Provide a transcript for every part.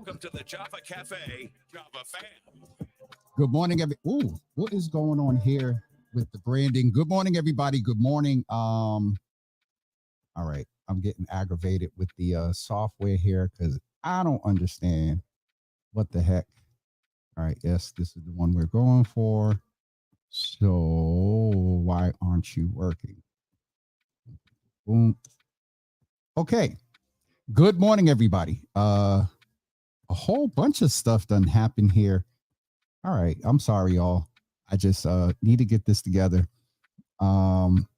Welcome to the Java Cafe, Java fam. Good morning, Ooh, what is going on here with the branding? Good morning, everybody. Good morning. All right, I'm getting aggravated with the software here because I don't understand what the heck. All right, yes, this is the one we're going for. So why aren't you working? Boom. Okay. Good morning, everybody. A whole bunch of stuff done happened here. All right, I'm sorry, y'all. I just need to get this together. What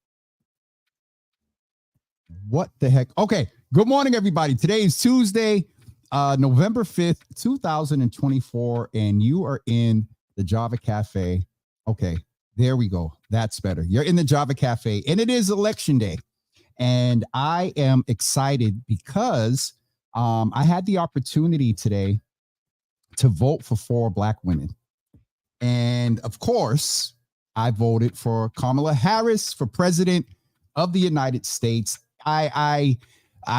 the heck? Okay. Good morning, everybody. Today is Tuesday, November 5th, 2024, and you are in the Java Cafe. Okay, there we go. That's better. You're in the Java Cafe, and it is election day. And I am excited because I had the opportunity today to vote for 4 Black women. And of course, I voted for Kamala Harris for president of the United States. I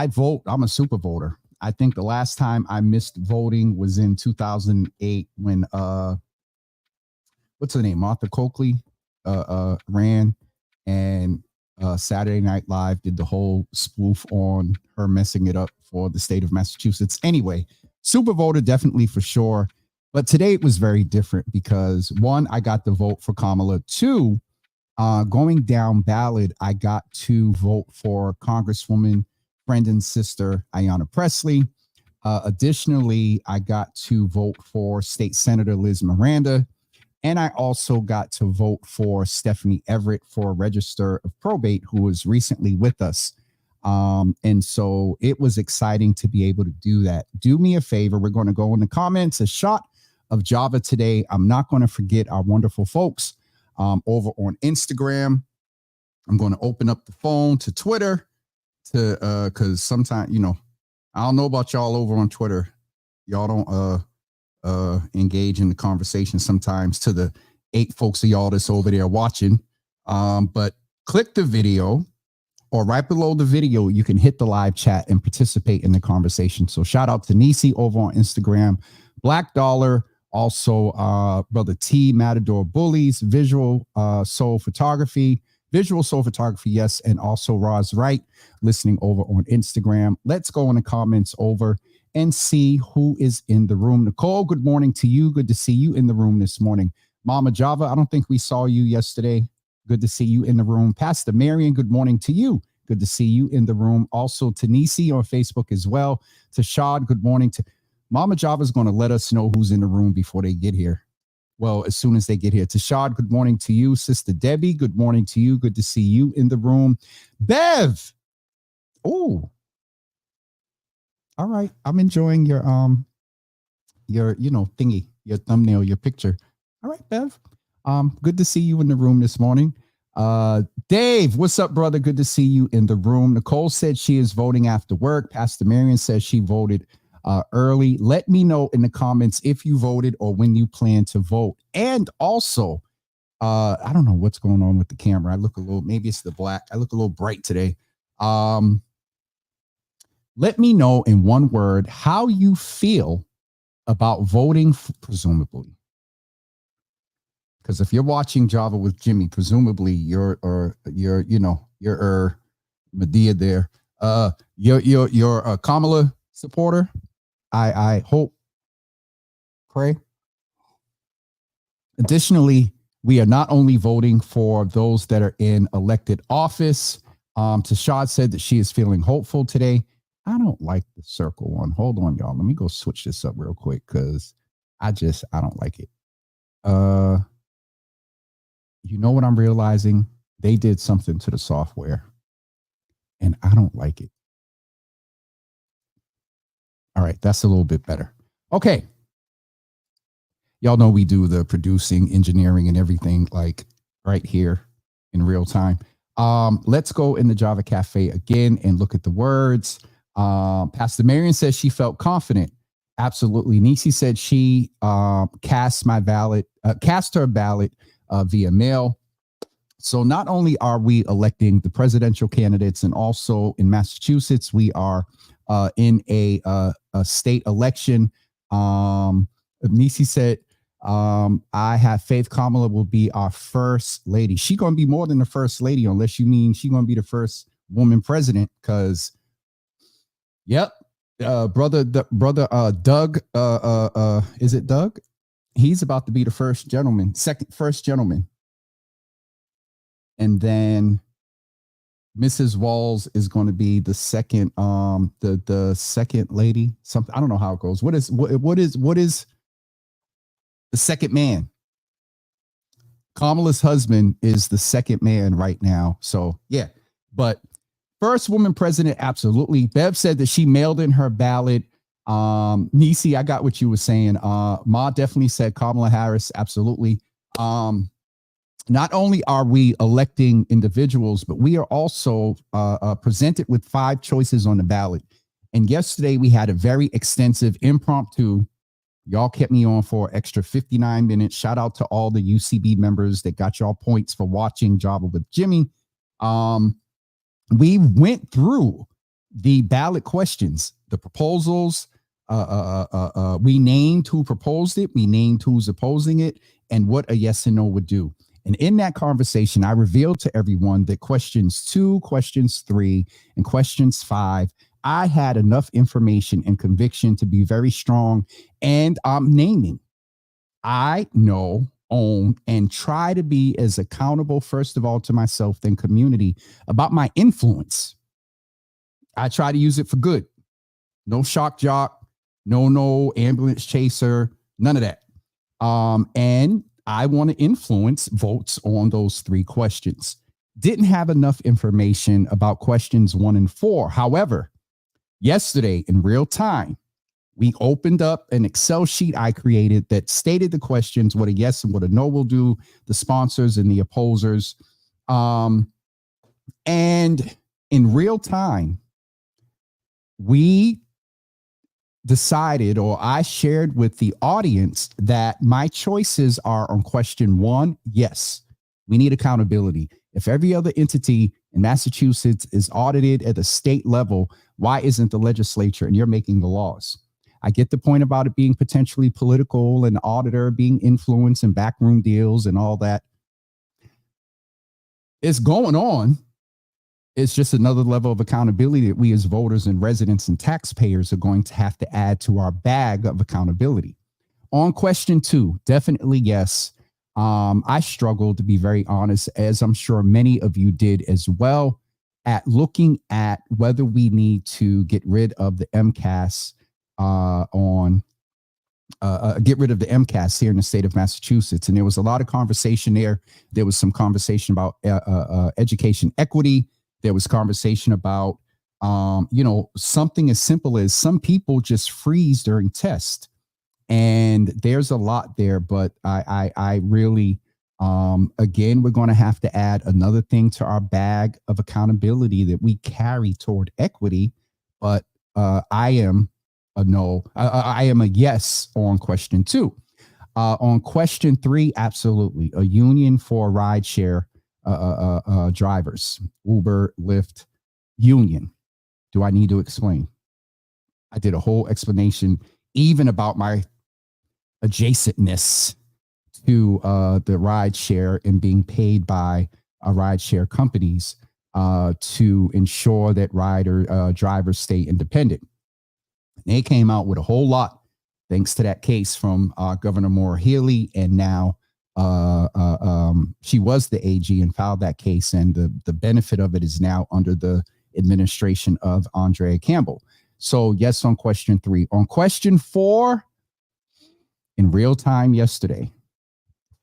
vote. I'm a super voter. I think the last time I missed voting was in 2008 when what's her name? Martha Coakley ran, and Saturday Night Live did the whole spoof on her messing it up for the state of Massachusetts. Anyway, super voter definitely for sure. But today it was very different because 1, I got to vote for Kamala. 2, going down ballot, I got to vote for Congresswoman Brendan's sister, Ayanna Pressley. Additionally, I got to vote for State Senator Liz Miranda. And I also got to vote for Stephanie Everett for Register of Probate, who was recently with us. And so it was exciting to be able to do that. Do me a favor. We're going to go in the comments, a shot of Java today. I'm not going to forget our wonderful folks over on Instagram. I'm going to open up the phone to Twitter to because sometimes, I don't know about y'all over on Twitter. Y'all don't engage in the conversation sometimes to the 8 folks of y'all that's over there watching. But click the video, or right below the video, you can hit the live chat and participate in the conversation. So shout out to Nisi over on Instagram, Black Dollar, also Brother T, Matador Bullies, Visual Soul Photography, yes, and also Roz Wright listening over on Instagram. Let's go in the comments over and see who is in the room. Nicole, good morning to you. Good to see you in the room this morning. Mama Java, I don't think we saw you yesterday. Good to see you in the room. Pastor Marion, good morning to you. Good to see you in the room. Also, Tanisi on Facebook as well. Tashad, good morning to Mama Java is going to let us know who's in the room before they get here. Well, as soon as they get here. Tashad, good morning to you. Sister Debbie, good morning to you. Good to see you in the room. Bev. Oh, all right. I'm enjoying your thingy, your thumbnail, your picture. All right, Bev. Good to see you in the room this morning. Dave, what's up, brother? Good to see you in the room. Nicole said she is voting after work. Pastor Marion says she voted early. Let me know in the comments if you voted or when you plan to vote. And also, I don't know what's going on with the camera. I look a little, maybe it's the black. I look a little bright today. Let me know in one word how you feel about voting, presumably. Because if you're watching Java with Jimmy, presumably you're Medea there. You're a Kamala supporter. I hope, pray. Additionally, we are not only voting for those that are in elected office. Tashad said that she is feeling hopeful today. I don't like the circle one. Hold on, y'all. Let me go switch this up real quick because I don't like it. You know what I'm realizing? They did something to the software and I don't like it. All right, that's a little bit better. Okay. Y'all know we do the producing, engineering, and everything like right here in real time. Let's go in the Java Cafe again and look at the words. Pastor Marion says she felt confident. Absolutely. Nisi said she cast her ballot via mail. So not only are we electing the presidential candidates, and also in Massachusetts, we are in a state election Nisi said, I have faith Kamala will be our first lady. She gonna be more than the first lady, unless you mean she gonna be the first woman president. Because, yep, brother Doug, is it Doug? He's about to be the first gentleman. And then Mrs. Walls is going to be the second, the second lady. Something, I don't know how it goes. What is the second man? Kamala's husband is the second man right now. So yeah, but first woman president, absolutely. Bev said that she mailed in her ballot. Nisi, I got what you were saying. Ma definitely said Kamala Harris, absolutely. Not only are we electing individuals, but we are also presented with 5 choices on the ballot. And yesterday we had a very extensive impromptu. Y'all kept me on for extra 59 minutes. Shout out to all the UCB members that got y'all points for watching Java with Jimmy. We went through the ballot questions, the proposals. We named who proposed it. We named who's opposing it and what a yes and no would do. And in that conversation, I revealed to everyone that questions 2, questions 3, and questions 5, I had enough information and conviction to be very strong. And I'm naming. I know, own, and try to be as accountable, first of all, to myself, then community, about my influence. I try to use it for good. No shock jock, no ambulance chaser, none of that. And I want to influence votes on those 3 questions. Didn't have enough information about questions 1 and 4. However, yesterday in real time, we opened up an Excel sheet I created that stated the questions, what a yes and what a no will do, the sponsors and the opposers. And in real time, we decided, or I shared with the audience, that my choices are on question 1. Yes, we need accountability. If every other entity in Massachusetts is audited at the state level, why isn't the legislature and you're making the laws? I get the point about it being potentially political and auditor being influenced and backroom deals and all that. It's going on. It's just another level of accountability that we as voters and residents and taxpayers are going to have to add to our bag of accountability. On question 2, definitely yes. I struggled, to be very honest, as I'm sure many of you did as well, at looking at whether we need to get rid of the MCAS get rid of the MCAS here in the state of Massachusetts. And there was a lot of conversation there. There was some conversation about education equity. There was conversation about, something as simple as some people just freeze during tests. And there's a lot there, but I really, again, we're going to have to add another thing to our bag of accountability that we carry toward equity. But I am a no. I am a yes on question 2. On question 3, absolutely. A union for rideshare drivers, Uber, Lyft, union. Do I need to explain? I did a whole explanation, even about my adjacentness to the rideshare and being paid by rideshare companies to ensure that drivers stay independent. They came out with a whole lot, thanks to that case from Governor Maura Healey, and now she was the AG and filed that case, and the benefit of it is now under the administration of Andrea Campbell. So yes, on question 3. On question 4, in real time yesterday,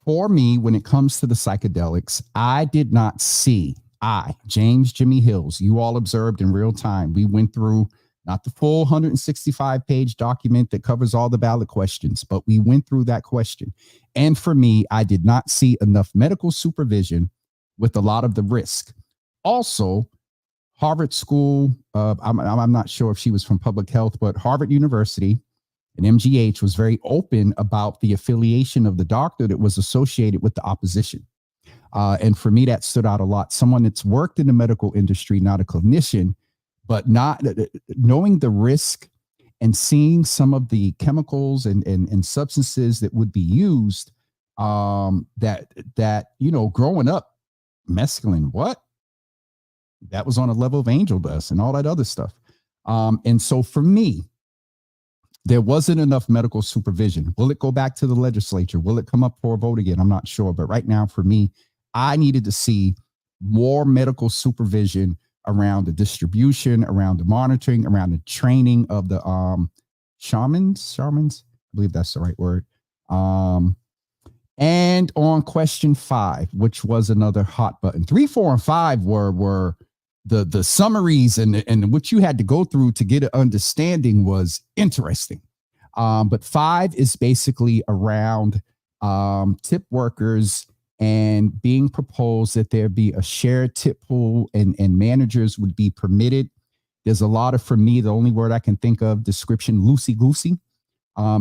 for me, when it comes to the psychedelics, I did not see, James Jimmy Hills, you all observed in real time. We went through not the full 165-page document that covers all the ballot questions, but we went through that question. And for me, I did not see enough medical supervision with a lot of the risk. Also, Harvard School, I'm not sure if she was from public health, but Harvard University and MGH was very open about the affiliation of the doctor that was associated with the opposition. And for me, that stood out a lot. Someone that's worked in the medical industry, not a clinician, but not knowing the risk and seeing some of the chemicals and substances that would be used, that growing up, mescaline, what? That was on a level of angel dust and all that other stuff. And so for me, there wasn't enough medical supervision. Will it go back to the legislature? Will it come up for a vote again? I'm not sure. But right now, for me, I needed to see more medical supervision around the distribution, around the monitoring, around the training of the shamans. I believe that's the right word. And on question 5, which was another hot button, 3, 4, and 5 were the summaries and what you had to go through to get an understanding was interesting. But 5 is basically around tip workers and being proposed that there be a shared tip pool and managers would be permitted. There's a lot of, for me, the only word I can think of, description, loosey-goosey,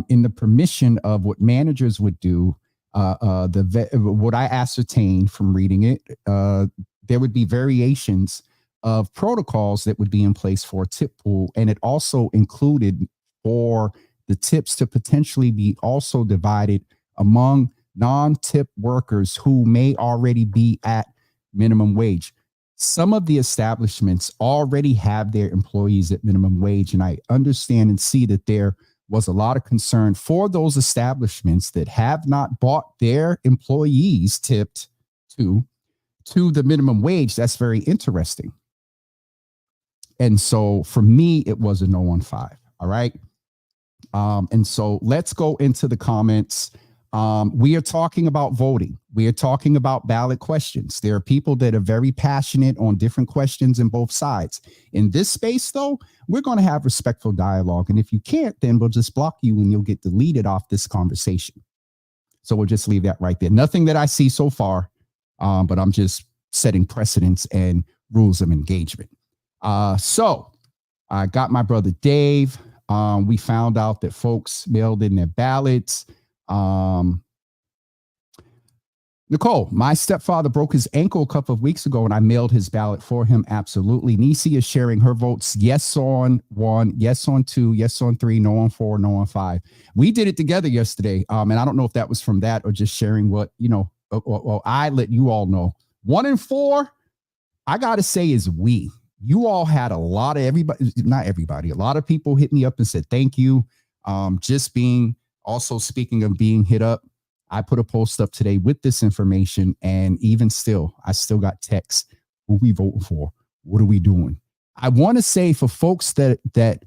in the permission of what managers would do. What I ascertained from reading it, there would be variations of protocols that would be in place for a tip pool. And it also included for the tips to potentially be also divided among non-tip workers who may already be at minimum wage. Some of the establishments already have their employees at minimum wage. And I understand and see that there was a lot of concern for those establishments that have not bought their employees tipped to the minimum wage. That's very interesting. And so for me, it was a no on 5. All right. And so let's go into the comments. We are talking about voting. We are talking about ballot questions. There are people that are very passionate on different questions in both sides. In this space, though, we're going to have respectful dialogue. And if you can't, then we'll just block you and you'll get deleted off this conversation. So we'll just leave that right there. Nothing that I see so far, but I'm just setting precedents and rules of engagement. So I got my brother Dave. We found out that folks mailed in their ballots. Nicole, my stepfather broke his ankle a couple of weeks ago and I mailed his ballot for him. Absolutely. Nisi is sharing her votes. Yes on 1, yes on 2, yes on 3, no on 4, no on 5. We did it together yesterday. And I don't know if that was from that or just sharing what, well, I let you all know. 1 and 4, I got to say is we. You all had a lot of not everybody, a lot of people hit me up and said, thank you. Also speaking of being hit up, I put a post up today with this information. And even still, I still got texts. Who we voting for? What are we doing? I want to say for folks that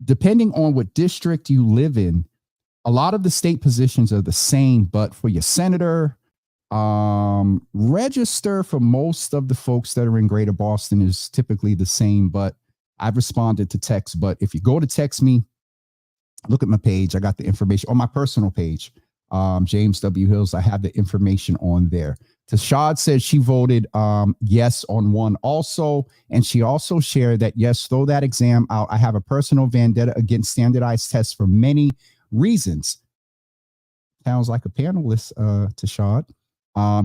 depending on what district you live in, a lot of the state positions are the same, but for your senator, register for most of the folks that are in Greater Boston is typically the same, but I've responded to text. But if you go to text me, look at my page. I got the information on my personal page. James W. Hills. I have the information on there. Tashad said she voted yes on 1 also. And she also shared that, yes, throw that exam out. I have a personal vendetta against standardized tests for many reasons. Sounds like a panelist, Tashad.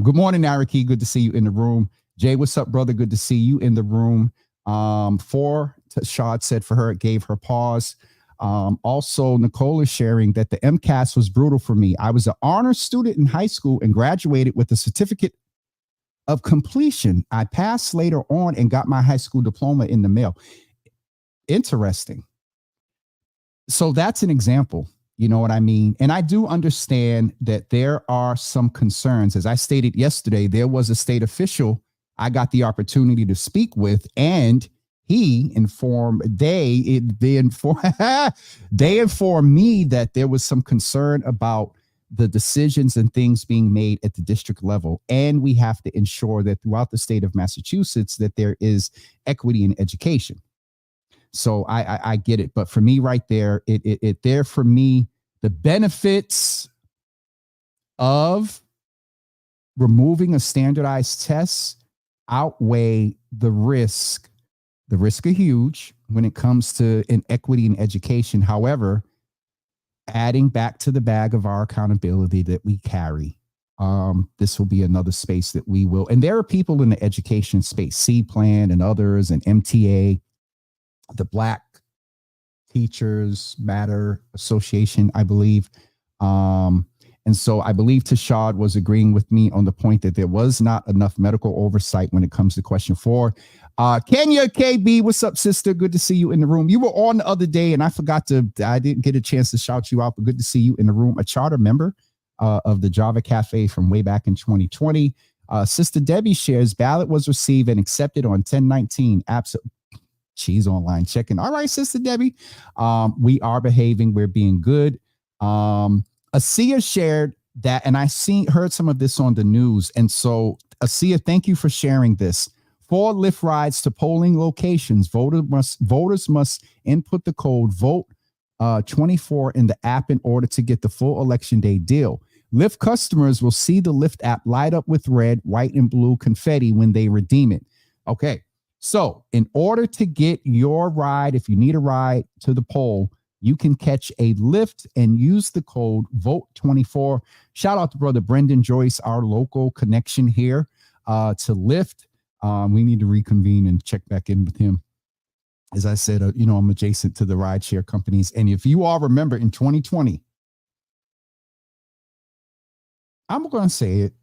Good morning, Nariki. Good to see you in the room. Jay, what's up, brother? Good to see you in the room. Tashad said for her, it gave her pause. Also, Nicole is sharing that the MCAS was brutal for me. I was an honor student in high school and graduated with a certificate of completion. I passed later on and got my high school diploma in the mail. Interesting. So that's an example. You know what I mean? And I do understand that there are some concerns. As I stated yesterday, there was a state official I got the opportunity to speak with, and they informed me that there was some concern about the decisions and things being made at the district level. And we have to ensure that throughout the state of Massachusetts, that there is equity in education. So I get it. But for me right there, for me, the benefits of removing a standardized test outweigh the risk. The risks are huge when it comes to inequity in education. However, adding back to the bag of our accountability that we carry, this will be another space that we will. And there are people in the education space, C-Plan and others, and MTA, the Black Teachers Matter Association, I believe. And so I believe Tashad was agreeing with me on the point that there was not enough medical oversight when it comes to question 4. Kenya KB, what's up, sister? Good to see you in the room. You were on the other day, and I didn't get a chance to shout you out, but good to see you in the room. A charter member of the Java Cafe from way back in 2020. Sister Debbie shares ballot was received and accepted on 10/19. Absolutely. She's online checking. All right, Sister Debbie. We are behaving. We're being good. Asia shared that, and I heard some of this on the news. And so, Asia, thank you for sharing this. 4 Lyft rides to polling locations. Voters must input the code VOTE24 in the app in order to get the full election day deal. Lyft customers will see the Lyft app light up with red, white, and blue confetti when they redeem it. Okay, so in order to get your ride, if you need a ride to the poll, you can catch a Lyft and use the code VOTE24. Shout out to Brother Brendan Joyce, our local connection here to Lyft. We need to reconvene and check back in with him. As I said, I'm adjacent to the rideshare companies. And if you all remember in 2020, I'm going to say it,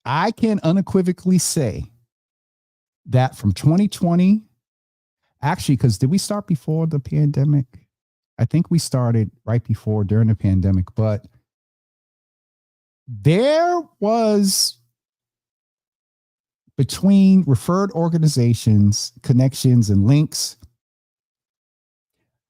I can unequivocally say that from 2020, actually, because did we start before the pandemic? I think we started right before, during the pandemic, but there was, between referred organizations, connections, and links,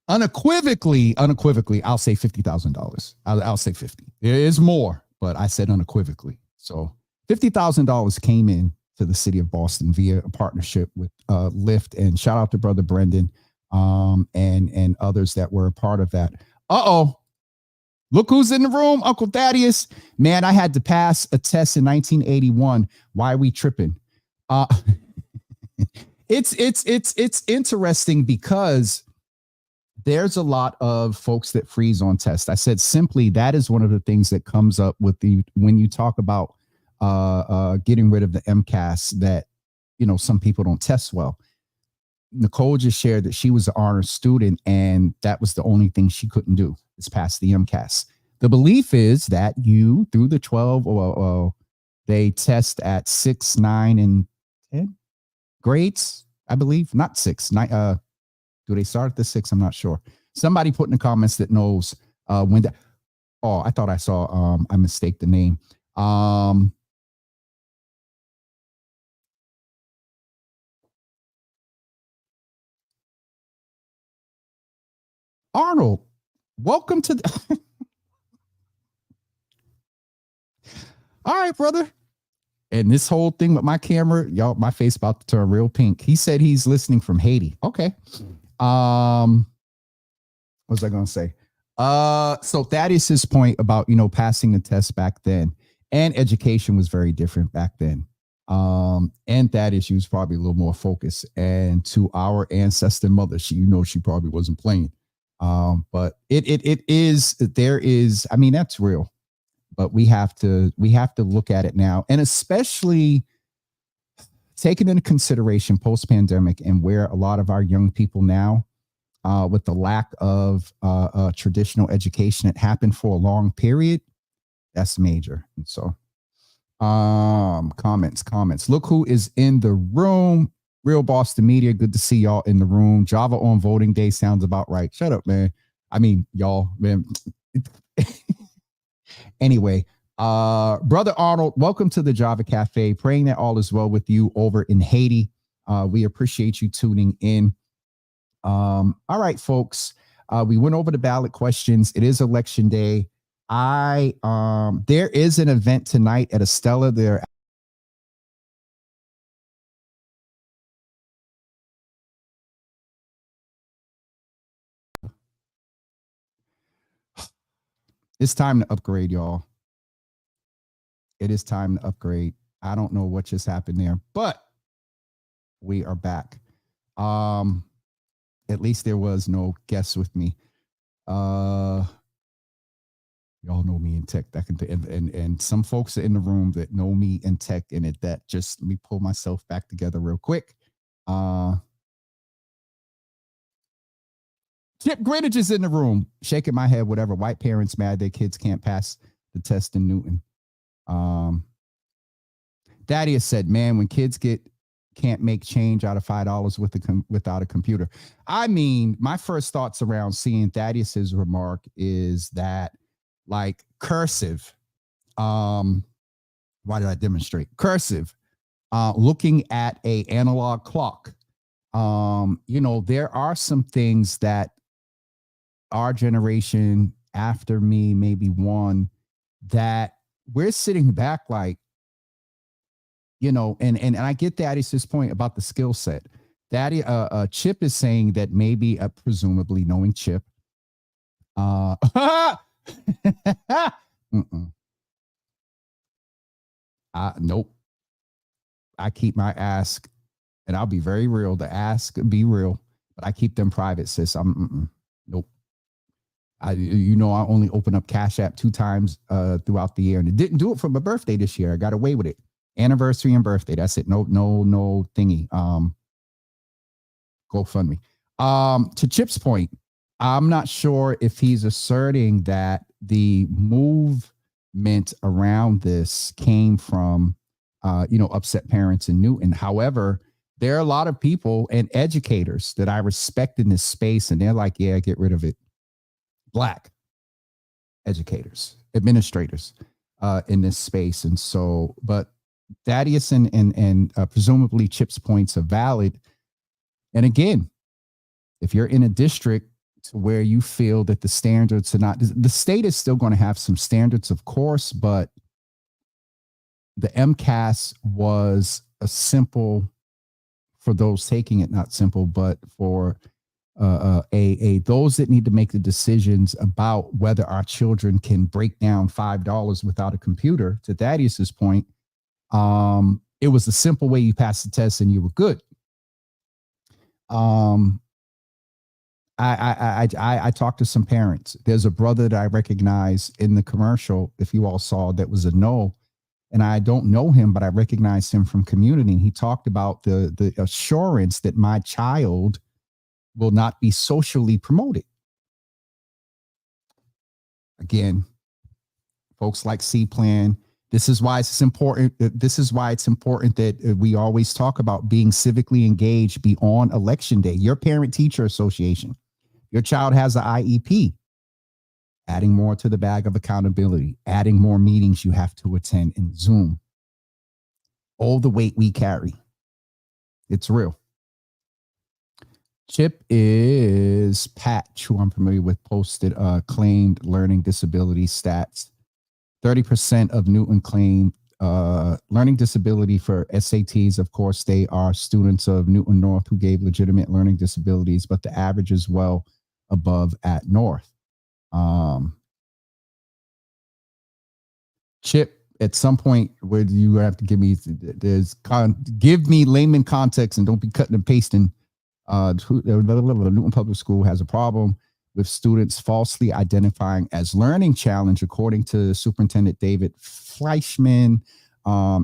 unequivocally, I'll say $50,000. I'll say 50. There is more, but I said unequivocally. So $50,000 came in to the city of Boston via a partnership with Lyft, and shout out to Brother Brendan and others that were a part of that. Look who's in the room, Uncle Thaddeus. Man, I had to pass a test in 1981. Why are we tripping? It's interesting because there's a lot of folks that freeze on tests. I said simply that is one of the things that comes up with when you talk about getting rid of the MCAS, that some people don't test well. Nicole just shared that she was an honor student, and that was the only thing she couldn't do is pass the MCAS. The belief is that you, through the 12, they test at 6, 9, and 10 grades, I believe. Not 6, 9. Do they start at the 6? I'm not sure. Somebody put in the comments that knows when. I thought I saw. I mistake the name. Arnold, welcome to the. All right, brother. And this whole thing with my camera, y'all, my face about to turn real pink. He said he's listening from Haiti. Okay. What was I going to say? So Thaddeus's point about, passing the test back then, and education was very different back then. And Thaddeus was probably a little more focused, and to our ancestor mother, she probably wasn't playing. But there is, that's real, but we have to look at it now, and especially taking into consideration post-pandemic and where a lot of our young people now, with the lack of traditional education that happened for a long period, that's major. And so comments. Look who is in the room. Real Boston Media, good to see y'all in the room. Java on voting day sounds about right. Shut up, man. Y'all, man. Anyway, Brother Arnold, welcome to the Java Cafe. Praying that all is well with you over in Haiti. We appreciate you tuning in. All right, folks. We went over the ballot questions. It is election day. There is an event tonight at Estella. There. It's time to upgrade, y'all. It is time to upgrade. I don't know what just happened there, but we are back. At least there was no guests with me. Y'all know me in tech. And some folks are in the room that know me in tech, and let me pull myself back together real quick. Chip Greenwich is in the room, shaking my head, whatever. White parents mad their kids can't pass the test in Newton. Thaddeus said, man, when kids can't make change out of $5 without a computer. I mean, my first thoughts around seeing Thaddeus's remark is that, like, cursive. Why did I demonstrate? Cursive. Looking at a analog clock. There are some things that our generation after me, maybe one, that we're sitting back like, and I get Thaddeus' point about the skill set. Chip is saying that maybe, presumably knowing Chip, nope. I keep my ask, and I'll be very real. The ask, be real, but I keep them private, sis. Nope. I only open up Cash App 2 times throughout the year, and it didn't do it for my birthday this year. I got away with it. Anniversary and birthday. That's it. No thingy. GoFundMe. To Chip's point, I'm not sure if he's asserting that the movement around this came from, upset parents in Newton. However, there are a lot of people and educators that I respect in this space, and they're like, yeah, get rid of it. Black educators, administrators in this space. And so, but Thaddeus and presumably Chip's points are valid. And again, if you're in a district to where you feel that the standards are not, the state is still going to have some standards, of course, but the MCAS was a simple, for those taking it, not simple, but for those that need to make the decisions about whether our children can break down $5 without a computer. To Thaddeus's point, it was a simple way you passed the test and you were good. I talked to some parents. There's a brother that I recognize in the commercial, if you all saw, that was a no. And I don't know him, but I recognized him from Community. And he talked about the assurance that my child will not be socially promoted. Again, folks like C-Plan. This is why it's important. This is why it's important that we always talk about being civically engaged beyond election day. Your parent-teacher association, your child has an IEP, adding more to the bag of accountability, adding more meetings you have to attend in Zoom. All the weight we carry. It's real. Chip is Patch, who I'm familiar with, posted claimed learning disability stats. 30% of Newton claim learning disability for SATs. Of course, they are students of Newton North who gave legitimate learning disabilities, but the average is well above at North. Chip, at some point, where you have to give me layman context and don't be cutting and pasting. Newton Public School has a problem with students falsely identifying as learning challenge, according to Superintendent David Fleischman.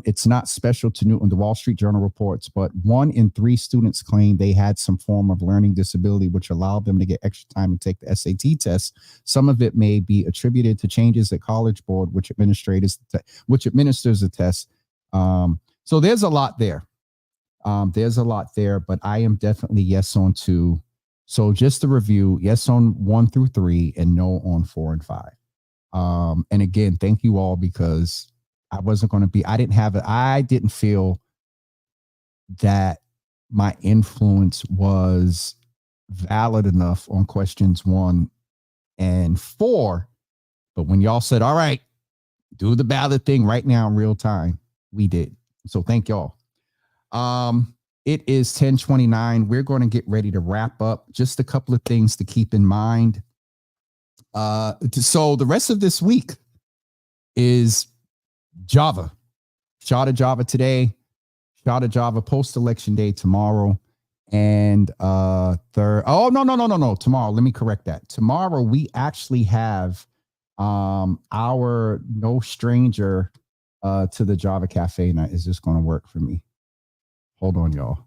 It's not special to Newton. The Wall Street Journal reports, but 1 in 3 students claim they had some form of learning disability, which allowed them to get extra time to take the SAT test. Some of it may be attributed to changes at College Board, which administers the test. So there's a lot there. But I am definitely yes on 2. So just to review, yes on 1 through 3 and no on 4 and 5. And again, thank you all, because I didn't feel that my influence was valid enough on questions 1 and 4. But when y'all said, all right, do the ballot thing right now in real time, we did. So thank y'all. It is 10:29. We're going to get ready to wrap up. Just a couple of things to keep in mind. So the rest of this week is Java. Shot of Java today. Shot of Java post-election day tomorrow. And no. Tomorrow. Let me correct that. Tomorrow we actually have our No Stranger to the Java Cafe night. Is this going to work for me? Hold on, y'all.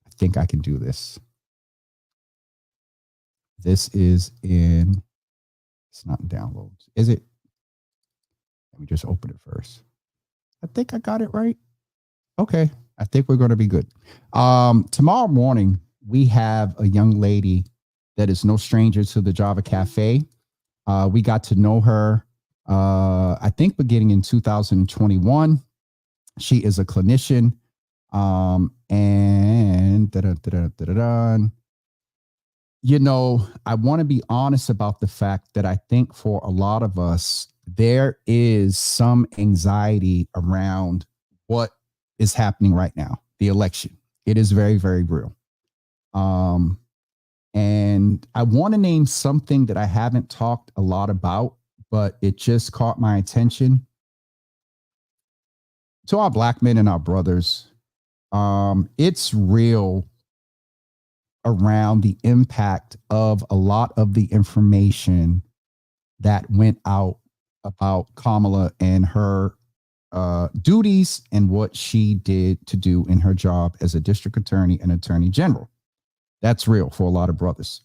I think I can do this. This is in, it's not in downloads. Is it? Let me just open it first. I think I got it right. Okay. I think we're going to be good. Tomorrow morning, we have a young lady that is no stranger to the Java Cafe. We got to know her, I think, beginning in 2021. She is a clinician. And you know, I want to be honest about the fact that I think for a lot of us, there is some anxiety around what is happening right now, the election. It is very, very real. And I want to name something that I haven't talked a lot about, but it just caught my attention. To our Black men and our brothers, it's real around the impact of a lot of the information that went out about Kamala and her duties and what she did to do in her job as a district attorney and attorney general. That's real for a lot of brothers.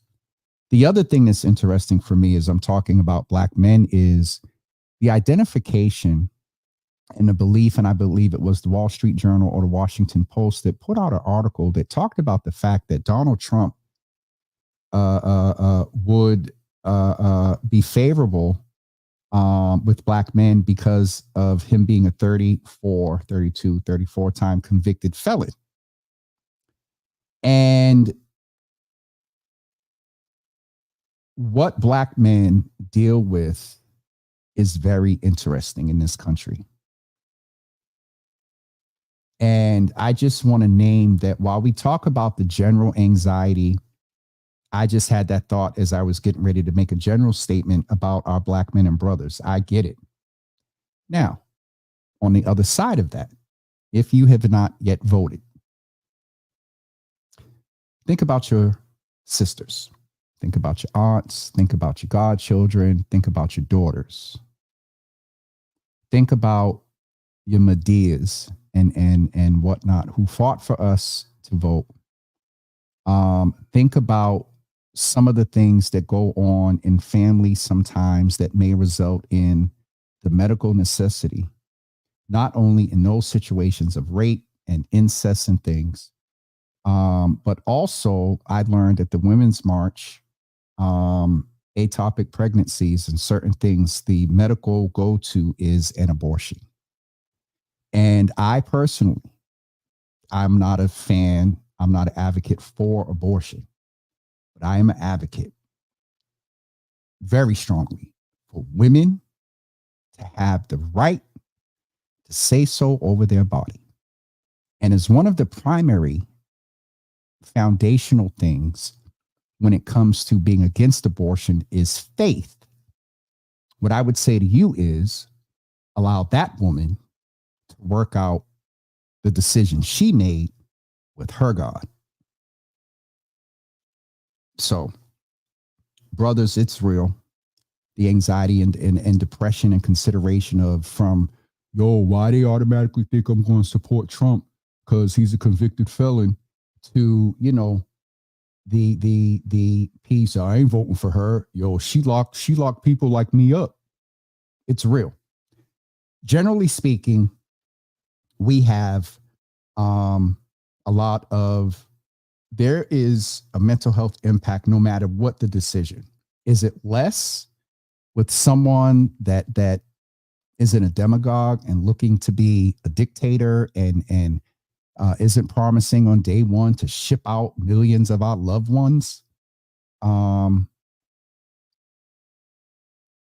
The other thing that's interesting for me as I'm talking about Black men is the identification and the belief, and I believe it was the Wall Street Journal or the Washington Post that put out an article that talked about the fact that Donald Trump would be favorable with Black men because of him being a 34 time convicted felon. And what Black men deal with is very interesting in this country. And I just want to name that while we talk about the general anxiety, I just had that thought as I was getting ready to make a general statement about our Black men and brothers. I get it. Now, on the other side of that, if you have not yet voted, think about your sisters. Think about your aunts. Think about your godchildren. Think about your daughters. Think about your Medias and whatnot who fought for us to vote. Think about some of the things that go on in families sometimes that may result in the medical necessity, not only in those situations of rape and incest and things, but also I learned at the Women's March, atopic pregnancies and certain things, the medical go-to is an abortion. And I personally, I'm not a fan, I'm not an advocate for abortion, but I am an advocate very strongly for women to have the right to say so over their body. And as one of the primary foundational things when it comes to being against abortion is faith. What I would say to you is allow that woman to work out the decision she made with her God. So, brothers, it's real. The anxiety and depression and consideration of from, why they automatically think I'm going to support Trump because he's a convicted felon, to, the piece, I ain't voting for her. She locked people like me up. It's real. Generally speaking, we have a lot of, there is a mental health impact no matter what the decision. Is it less with someone that isn't a demagogue and looking to be a dictator and isn't promising on day one to ship out millions of our loved ones?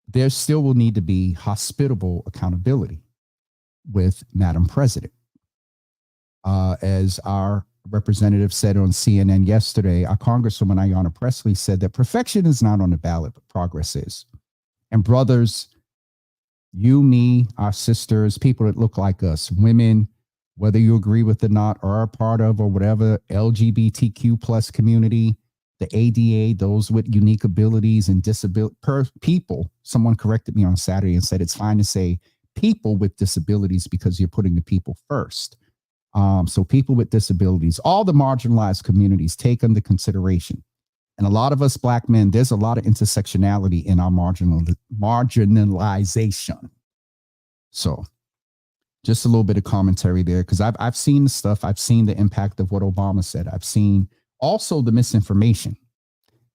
There still will need to be hospitable accountability with Madam President. As our representative said on CNN yesterday, our Congresswoman Ayanna Pressley said that perfection is not on the ballot, but progress is. And brothers, you, me, our sisters, people that look like us, women, whether you agree with it or not, or are part of, or whatever, LGBTQ plus community, the ADA, those with unique abilities and disability people. Someone corrected me on Saturday and said it's fine to say people with disabilities because you're putting the people first. So people with disabilities, all the marginalized communities, take under consideration. And a lot of us black men, there's a lot of intersectionality in our marginalization. So just a little bit of commentary there, because I've seen the stuff. I've seen the impact of what Obama said. I've seen also the misinformation.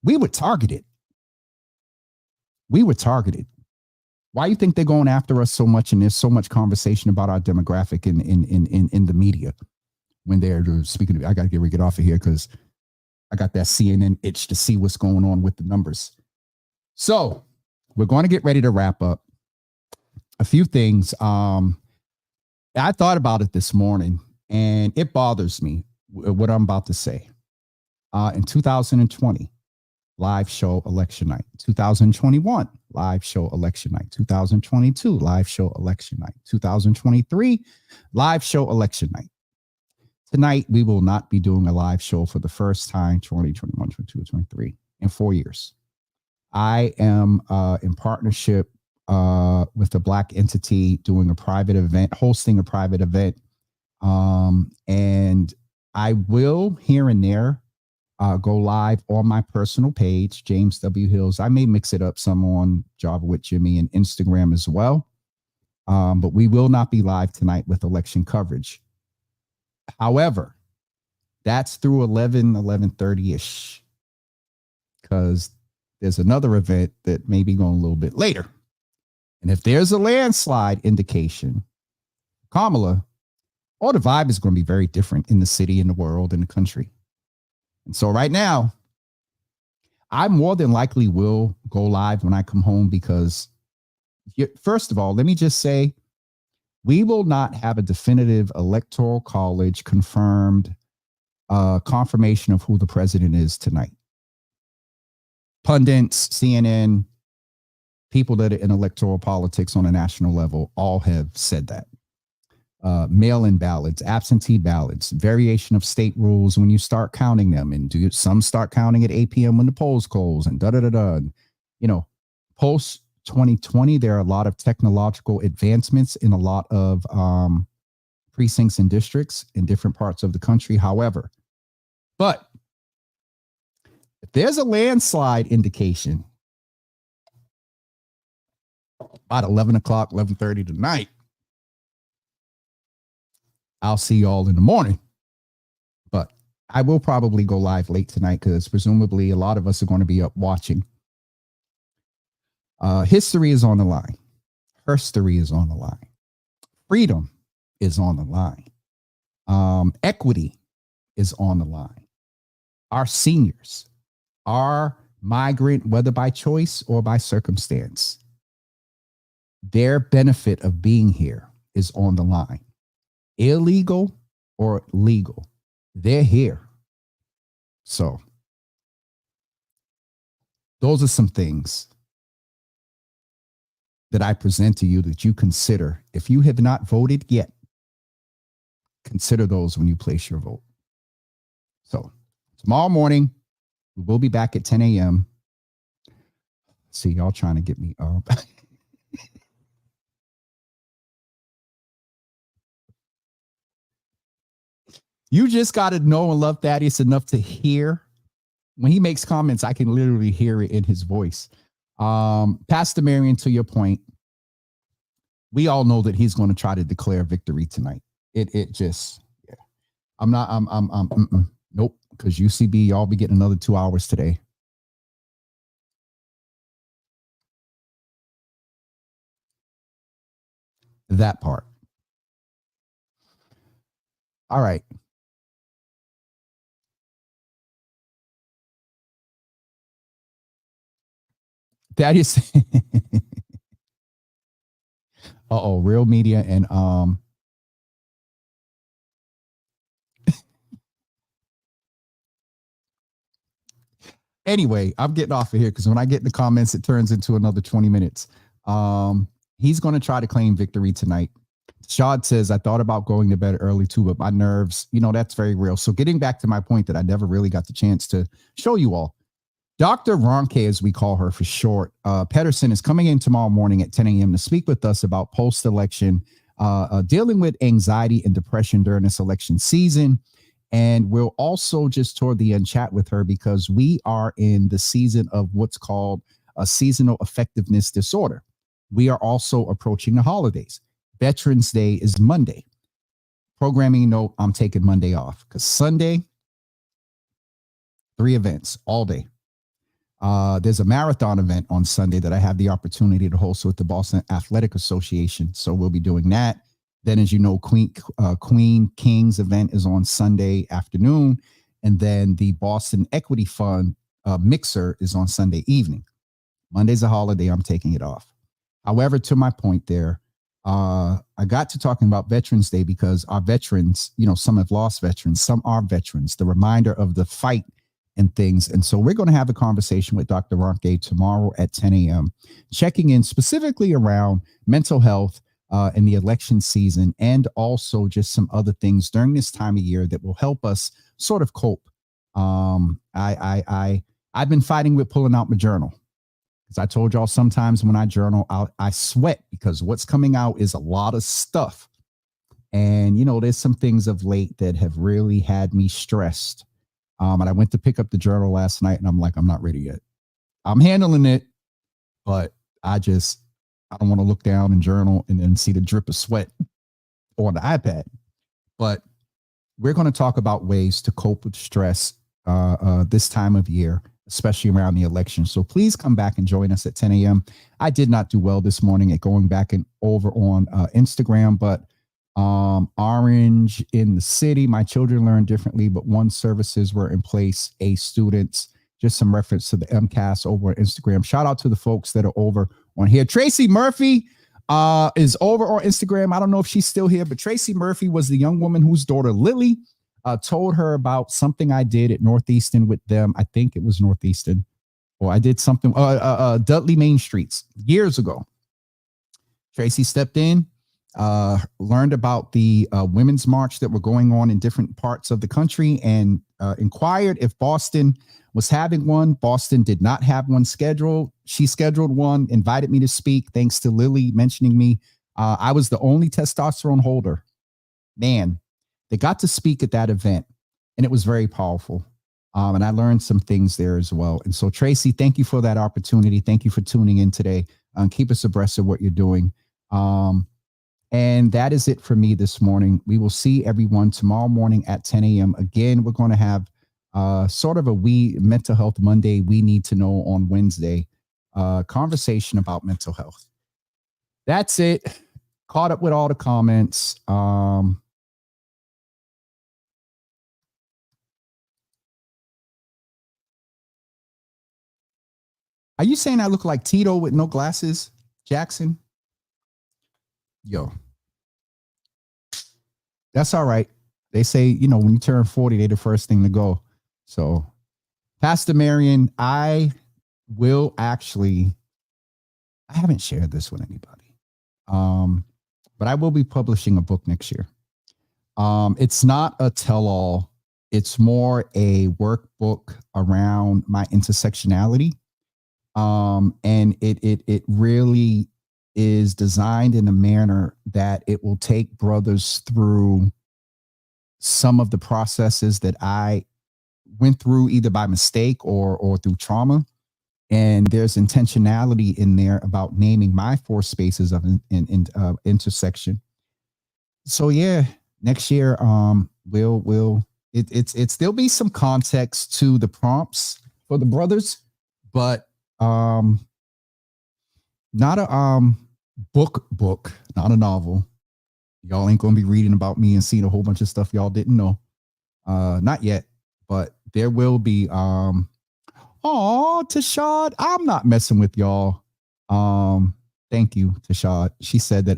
We were targeted. Why do you think they're going after us so much? And there's so much conversation about our demographic in the media when they're speaking. I got to get off of here because I got that CNN itch to see what's going on with the numbers. So we're going to get ready to wrap up. A few things. I thought about it this morning, and it bothers me what I'm about to say. In 2020, live show election night. 2021, live show election night. 2022, live show election night. 2023, live show election night. Tonight, we will not be doing a live show for the first time, 2021, 22, 23, in 4 years. I am in partnership with a Black entity doing a private event, hosting a private event. And I will here and there go live on my personal page, James W. Hills. I may mix it up some on Java with Jimmy and Instagram as well. But we will not be live tonight with election coverage. However, that's through 11:30-ish, because there's another event that may be going a little bit later. And if there's a landslide indication, Kamala, all the vibe is going to be very different in the city, in the world, in the country. And so right now, I more than likely will go live when I come home, because first of all, let me just say, we will not have a definitive electoral college confirmed confirmation of who the president is tonight. Pundits, CNN, people that are in electoral politics on a national level all have said that. Mail-in ballots, absentee ballots, variation of state rules when you start counting them, and some start counting at 8 p.m. when the polls close, and post 2020, there are a lot of technological advancements in a lot of precincts and districts in different parts of the country. However, but if there's a landslide indication about 11 o'clock, 11:30 tonight, I'll see y'all in the morning. But I will probably go live late tonight, because presumably a lot of us are going to be up watching. History is on the line. Herstory is on the line. Freedom is on the line. Equity is on the line. Our seniors, our migrant, whether by choice or by circumstance, their benefit of being here is on the line. Illegal or legal, they're here. So those are some things that I present to you that you consider. If you have not voted yet, consider those when you place your vote. So tomorrow morning, we will be back at 10 a.m. See, y'all trying to get me up. You just got to know and love Thaddeus enough to hear. When he makes comments, I can literally hear it in his voice. Pastor Marion, to your point, we all know that he's going to try to declare victory tonight. It just, yeah. Nope. Because UCB, y'all be getting another 2 hours today. That part. All right. That is real media and anyway, I'm getting off of here, because when I get in the comments, it turns into another 20 minutes. He's going to try to claim victory tonight. Shad says, I thought about going to bed early too, but my nerves, that's very real. So getting back to my point that I never really got the chance to show you all, Dr. Ronke, as we call her for short, Pedersen, is coming in tomorrow morning at 10 a.m. to speak with us about post-election, dealing with anxiety and depression during this election season, And we'll also just toward the end chat with her because we are in the season of what's called a seasonal effectiveness disorder. We are also approaching the holidays. Veterans Day is Monday. Programming note, I'm taking Monday off because Sunday, 3 events all day. There's a marathon event on Sunday that I have the opportunity to host with the Boston Athletic Association. So we'll be doing that. Then, as you know, Queen Kings event is on Sunday afternoon. And then the Boston Equity Fund mixer is on Sunday evening. Monday's a holiday. I'm taking it off. However, to my point there, I got to talking about Veterans Day because our veterans, some have lost veterans, some are veterans, the reminder of the fight and things. And so we're going to have a conversation with Dr. Ronke tomorrow at 10 a.m., checking in specifically around mental health in the election season, and also just some other things during this time of year that will help us sort of cope. I've been fighting with pulling out my journal. Because I told y'all sometimes when I journal out, I sweat because what's coming out is a lot of stuff. And, there's some things of late that have really had me stressed. And I went to pick up the journal last night and I'm like, I'm not ready yet. I'm handling it, but I don't want to look down and journal and then see the drip of sweat on the iPad. But we're going to talk about ways to cope with stress this time of year, especially around the election. So please come back and join us at 10 a.m. I did not do well this morning at going back and over on Instagram, but Orange in the city, my children learn differently, but one services were in place, A students, just some reference to the MCAS over on Instagram. Shout out to the folks that are over on here. Tracy Murphy is over on Instagram. I don't know if she's still here, but Tracy Murphy was the young woman whose daughter Lily told her about something I did at Northeastern with them. I think it was Northeastern, or I did something, Dudley Main Streets years ago. Tracy stepped in, learned about the women's march that were going on in different parts of the country, and inquired if Boston was having one. Boston did not have one scheduled. She scheduled one, invited me to speak, thanks to Lily mentioning me. I was the only testosterone holder. Man, they got to speak at that event, and it was very powerful. And I learned some things there as well. And so, Tracy, thank you for that opportunity. Thank you for tuning in today. Keep us abreast of what you're doing. And that is it for me this morning. We will see everyone tomorrow morning at 10 a.m. Again, we're going to have sort of a Mental Health Monday, We Need to Know on Wednesday, conversation about mental health. That's it. Caught up with all the comments. Are you saying I look like Tito with no glasses, Jackson? Yo, that's all right. They say, when you turn 40, they're the first thing to go. So, Pastor Marion, I haven't shared this with anybody. But I will be publishing a book next year. It's not a tell-all. It's more a workbook around my intersectionality. And it really is designed in a manner that it will take brothers through some of the processes that I went through either by mistake or through trauma. And there's intentionality in there about naming my 4 spaces of intersection. So yeah, next year, there'll be some context to the prompts for the brothers, but not a book, not a novel. Y'all ain't gonna be reading about me and seeing a whole bunch of stuff y'all didn't know. Not yet, but there will be. Tashad, I'm not messing with y'all. Thank you, Tashad. She said that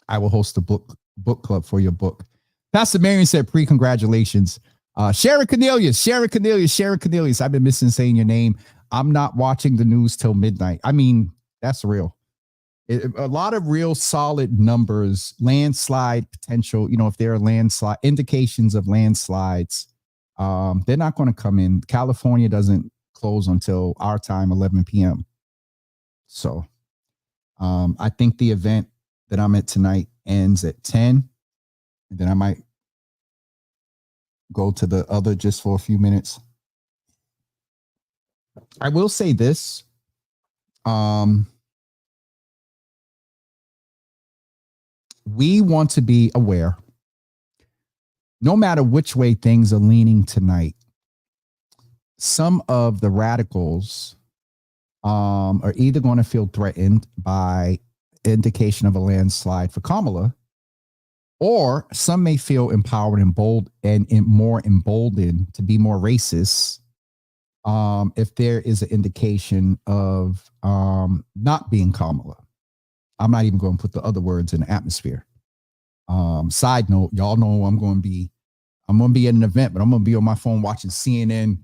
I will host a book club for your book. Pastor Marion said pre-congratulations. Sharon Cornelius. I've been missing saying your name. I'm not watching the news till midnight. I mean, that's real. A lot of real solid numbers, landslide potential. If there are landslide indications of landslides, they're not going to come in. California doesn't close until our time, 11 p.m. So I think the event that I'm at tonight ends at 10. And then I might go to the other just for a few minutes. I will say this. We want to be aware, no matter which way things are leaning tonight, some of the radicals are either going to feel threatened by indication of a landslide for Kamala, or some may feel empowered and bold and more emboldened to be more racist if there is an indication of not being Kamala. I'm not even going to put the other words in the atmosphere. Side note, y'all know I'm going to be at an event, but I'm going to be on my phone watching CNN.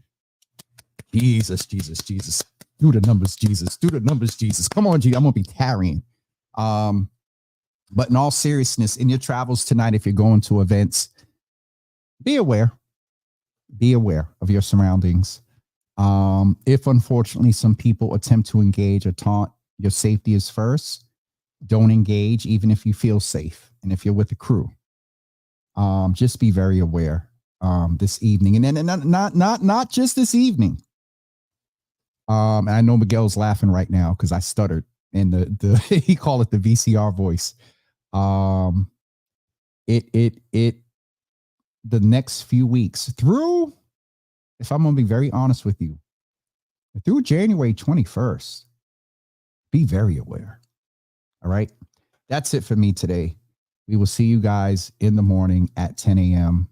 Jesus. Do the numbers, Jesus. Do the numbers, Jesus. Come on, G. I'm going to be tarrying. But in all seriousness, in your travels tonight, if you're going to events, be aware. Be aware of your surroundings. If unfortunately some people attempt to engage or taunt, your safety is first. Don't engage, even if you feel safe. And if you're with the crew, just be very aware this evening. And then not just this evening. And I know Miguel's laughing right now because I stuttered in the he called it the VCR voice. The next few weeks through, if I'm going to be very honest with you, through January 21st, be very aware. All right. That's it for me today. We will see you guys in the morning at 10 a.m.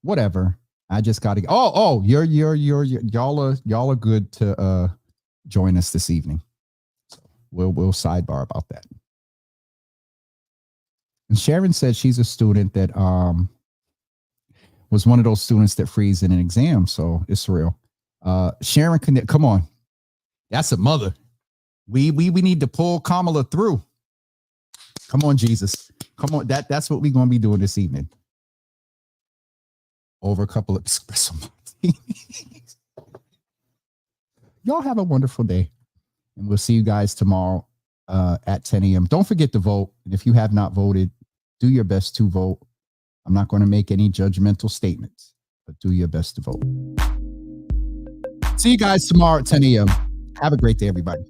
Whatever. I just got to go. Oh, y'all are good to join us this evening. So we'll sidebar about that. And Sharon said she's a student that was one of those students that freeze in an exam. So it's real. Sharon, come on. That's a mother. We need to pull Kamala through. Come on, Jesus. Come on. That's what we're going to be doing this evening. Over a couple of espresso martinis. Y'all have a wonderful day. And we'll see you guys tomorrow at 10 a.m. Don't forget to vote. And if you have not voted, do your best to vote. I'm not going to make any judgmental statements, but do your best to vote. See you guys tomorrow at 10 a.m. Have a great day, everybody.